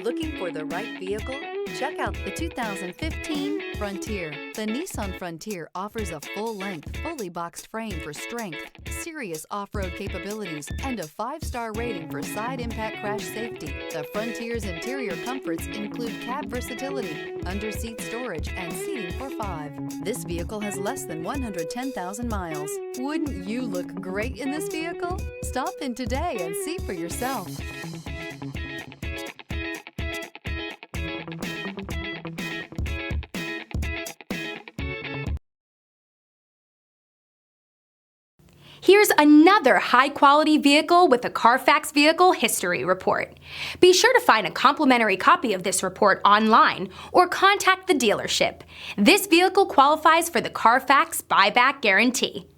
Looking for the right vehicle? Check out the 2015 Frontier. The Nissan Frontier offers a full-length, fully boxed frame for strength, serious off-road capabilities, and a 5-star rating for side impact crash safety. The Frontier's interior comforts include cab versatility, under-seat storage, and seating for 5. This vehicle has less than 110,000 miles. Wouldn't you look great in this vehicle? Stop in today and see for yourself. Here's another high-quality vehicle with a Carfax Vehicle History Report. Be sure to find a complimentary copy of this report online or contact the dealership. This vehicle qualifies for the Carfax Buyback Guarantee.